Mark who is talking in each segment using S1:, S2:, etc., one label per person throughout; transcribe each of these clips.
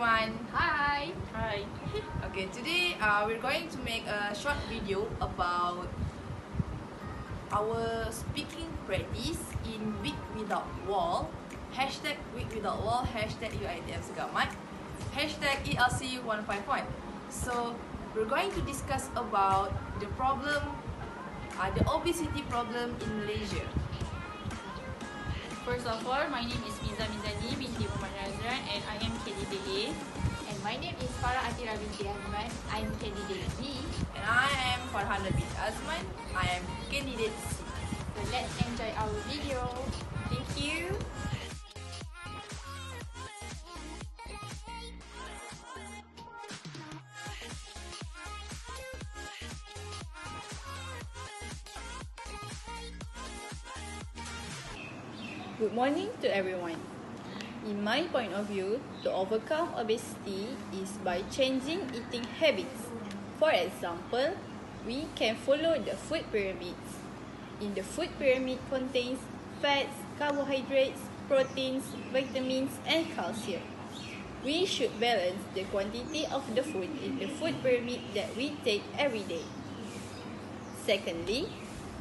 S1: everyone.
S2: Hi.
S3: Hi.
S1: Okay, today we're going to make a short video about our speaking practice in Week Without Wall. Hashtag Week Without Wall, hashtag UITM Segamat, hashtag ELC151. So we're going to discuss about the problem, the obesity problem in Malaysia.
S3: First of all, my name is Miza Mizani binti Muhammad Razran and I am candidate A.
S2: And my name is Farah Atira binti Ahmad. I'm candidate B.
S1: And I am Farhana bin Azman. I am candidate C.
S2: So let's enjoy our video.
S1: Thank you.
S4: Good morning to everyone. In my point of view, to overcome obesity is by changing eating habits. For example, we can follow the food pyramids. In the food pyramid contains fats, carbohydrates, proteins, vitamins, and calcium. We should balance the quantity of the food in the food pyramid that we take every day. Secondly,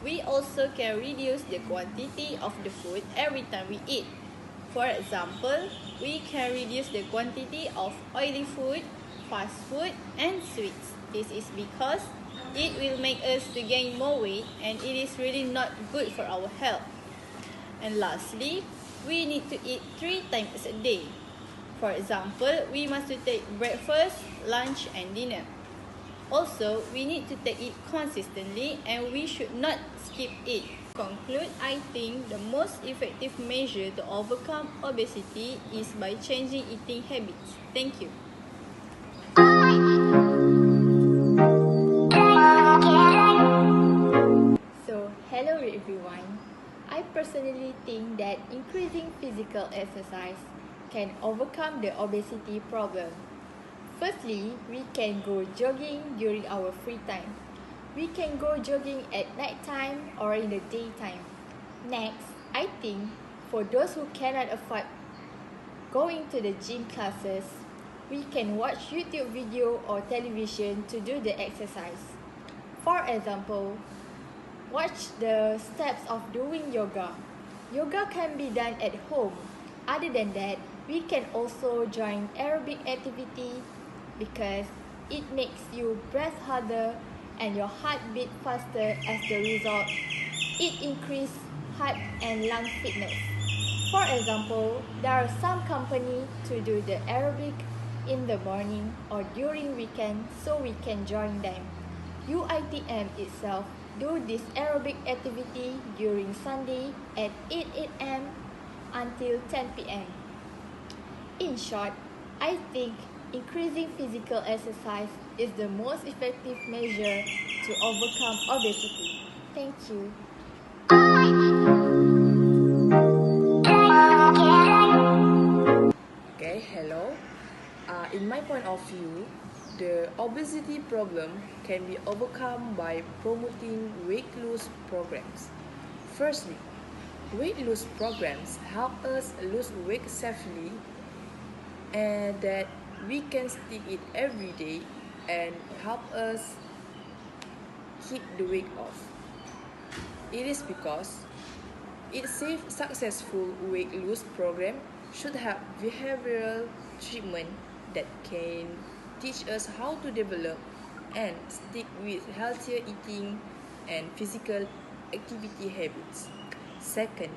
S4: we also can reduce the quantity of the food every time we eat. For example, we can reduce the quantity of oily food, fast food, and sweets. This is because it will make us to gain more weight and it is really not good for our health. And lastly, we need to eat 3 times a day. For example, we must take breakfast, lunch, and dinner. Also, we need to take it consistently and we should not skip it. To conclude, I think the most effective measure to overcome obesity is by changing eating habits. Thank you.
S2: So, hello everyone. I personally think that increasing physical exercise can overcome the obesity problem. Firstly, we can go jogging during our free time. We can go jogging at night time or in the daytime. Next, I think for those who cannot afford going to the gym classes, we can watch YouTube video or television to do the exercise. For example, watch the steps of doing yoga. Yoga can be done at home. Other than that, we can also join aerobic activity because it makes you breathe harder and your heart beat faster. As the result, it increases heart and lung fitness. For example, there are some companies to do the aerobic in the morning or during weekend, so we can join them. UITM itself do this aerobic activity during Sunday at 8 a.m. until 10 p.m. In short, I think increasing physical exercise is the most effective measure to overcome obesity. Thank you.
S1: Okay, hello. In my point of view, the obesity problem can be overcome by promoting weight loss programs. Firstly, weight loss programs help us lose weight safely and that we can stick it every day and help us keep the weight off. It is because its safe, successful weight loss program should have behavioral treatment that can teach us how to develop and stick with healthier eating and physical activity habits. Second,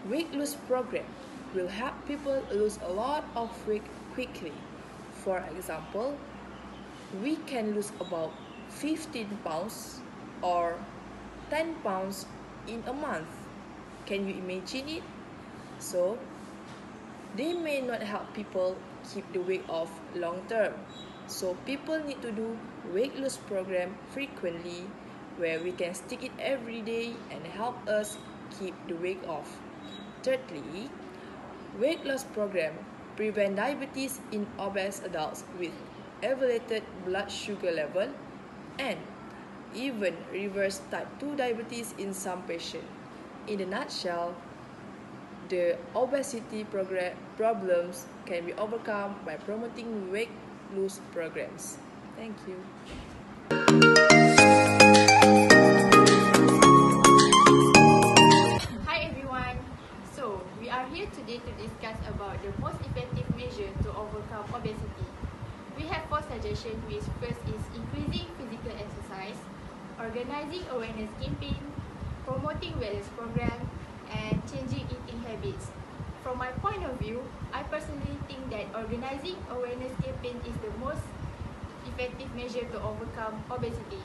S1: weight loss program will help people lose a lot of weight quickly. For example, we can lose about 15 pounds or 10 pounds in a month. Can you imagine it? So, they may not help people keep the weight off long term. So, people need to do weight loss program frequently where we can stick it every day and help us keep the weight off. Thirdly, weight loss program prevent diabetes in obese adults with elevated blood sugar level and even reverse type 2 diabetes in some patients. In a nutshell, the obesity problems can be overcome by promoting weight loss programs. Thank you.
S2: Hi everyone. So, we are here today to discuss about the most effective measure to overcome obesity. We have 4 suggestions, which first is increasing physical exercise, organizing awareness campaign, promoting wellness program, and changing eating habits. From my point of view, I personally think that organizing awareness campaign is the most effective measure to overcome obesity.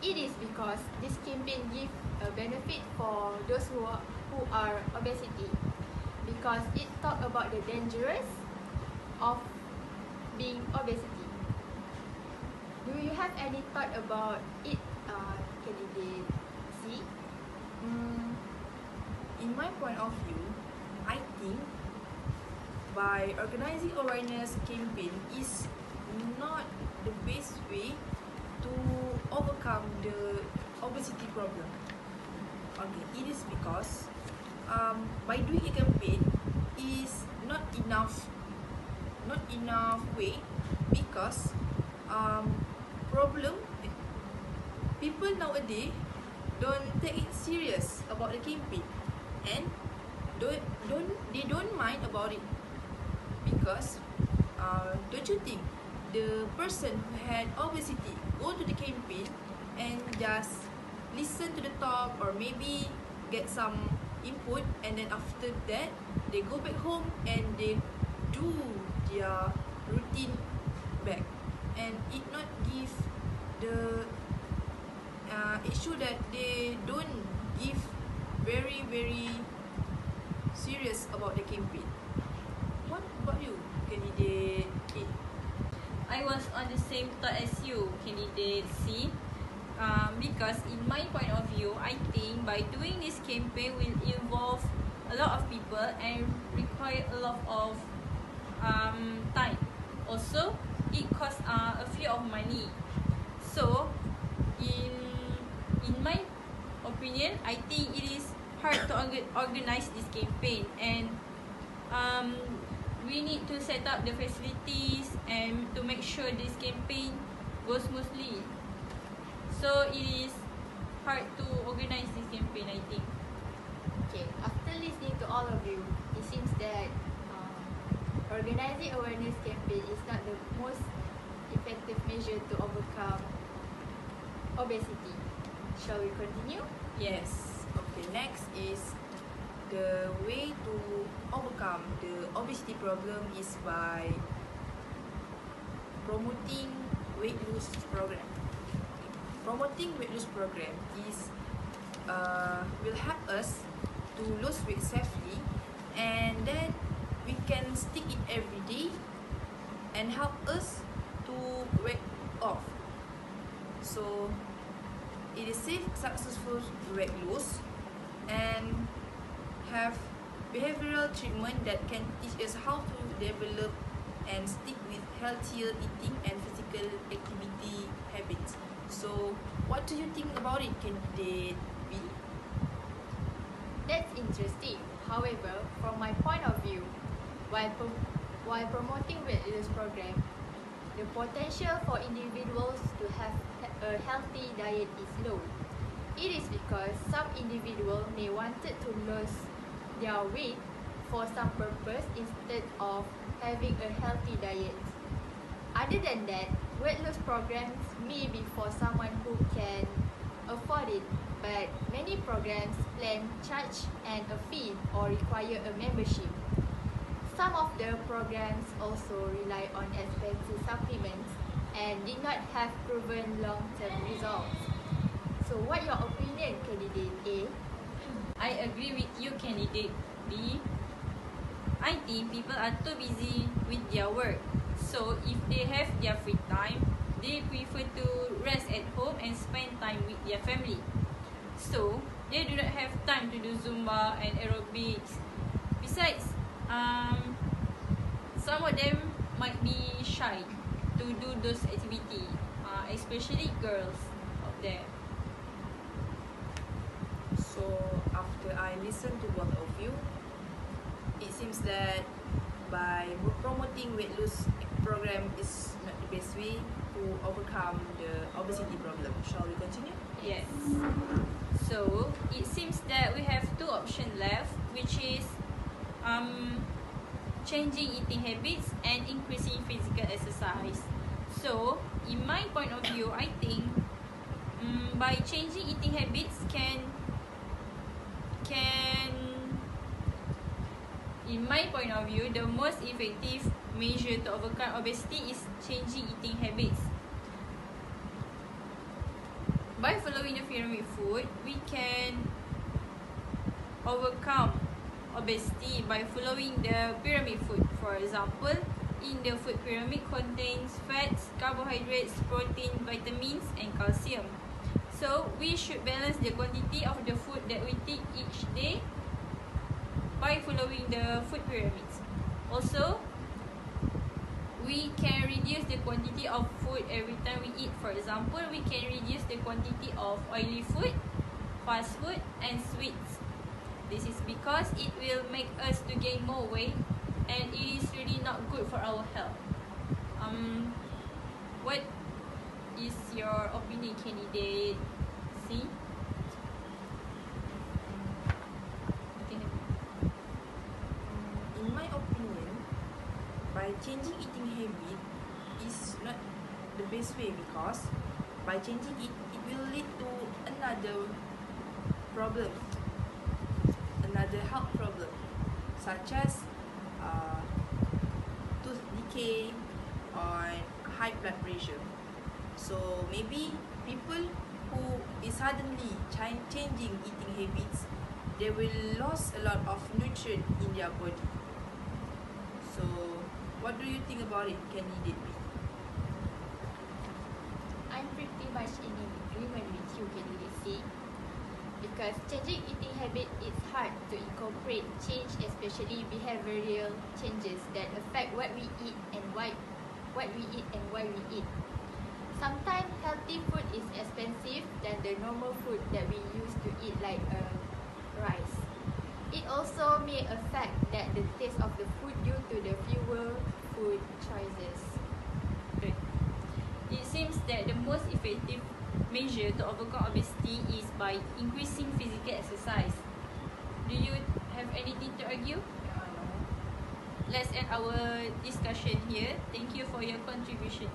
S2: It is because this campaign gives a benefit for those who are obesity, because it talk about the dangers of being obesity. Do you have any thought about it, candidate C?
S1: In my point of view, I think by organizing awareness campaign is not the best way to overcome the obesity problem. Okay, it is because by doing a campaign is not enough way, because problem people nowadays don't take it serious about the campaign, and they don't mind about it, because don't you think the person who had obesity go to the campaign and just listen to the talk, or maybe get some input, and then after that they go back home and they do their routine back, and it not give the it show that they don't give very serious about the campaign. What about you, candidate A?
S4: I was on the same thought as you, candidate C. Because in my point of view, I think by doing this campaign will involve a lot of people and require a lot of time. Also, it costs a few of money. So, in my opinion, I think it is hard to organize this campaign, and we need to set up the facilities and to make sure this campaign goes smoothly. So it is hard to organize this campaign, I think.
S2: Okay, after listening to all of you, it seems that organizing awareness campaign is not the most effective measure to overcome obesity. Shall we continue?
S1: Yes. Okay, next is the way to overcome the obesity problem is by promoting weight loss program. Promoting weight loss program is will help us to lose weight safely, and then we can stick it every day and help us to weight off. So it is safe, successful weight loss, and have behavioral treatment that can teach us how to develop and stick with healthier eating and physical activity habits. So what do you think about it, candidate B?
S2: That's interesting. However, from my point of view, while promoting weight loss program, the potential for individuals to have a healthy diet is low. It is because some individuals may wanted to lose their weight for some purpose instead of having a healthy diet. Other than that, weight loss programs may be for someone who can afford it, but many programs plan charge and a fee or require a membership. Some of the programs also rely on expensive supplements and did not have proven long-term results. So what your opinion, candidate A?
S4: I agree with you, candidate B. I think people are too busy with their work. So if they have their free time, they prefer to rest at home and spend time with their family. So they do not have time to do Zumba and aerobics. Besides, some of them might be shy to do those activities, especially girls out there.
S1: So after I listen to both of you, it seems that by promoting weight loss program is not the best way to overcome the obesity problem. Shall we continue?
S3: Yes. So it seems that we have two options left, which is changing eating habits and increasing physical exercise. So in my point of view, I think by changing eating habits can in my point of view, the most effective measure to overcome obesity is changing eating habits. By following the pyramid food, we can overcome obesity by following the pyramid food. For example, in the food pyramid contains fats, carbohydrates, protein, vitamins and calcium. So we should balance the quantity of the food that we take each day by following the food pyramids. Also, we can reduce the quantity of food every time we eat. For example, we can reduce the quantity of oily food, fast food and sweets. This is because it will make us to gain more weight and it is really not good for our health. What is your opinion, candidate C?
S1: In my opinion, by changing eating habit is not the best way, because by changing it will lead to another problem, another health problem, such as tooth decay or high blood pressure. So maybe people who is suddenly changing eating habits, they will lose a lot of nutrient in their body. So what do you think about it, candidate B?
S2: I'm pretty much in agreement with you, candidate C. Because changing eating habit is hard to incorporate change, especially behavioral changes that affect what we eat and why we eat. Sometimes healthy food is expensive than the normal food that we used to eat, like rice. It also may affect that the taste of the food due to the fewer food choices.
S3: Right. It seems that the most effective measure to overcome obesity is by increasing physical exercise. Do you have anything to argue?
S1: No.
S3: Let's end our discussion here. Thank you for your contribution.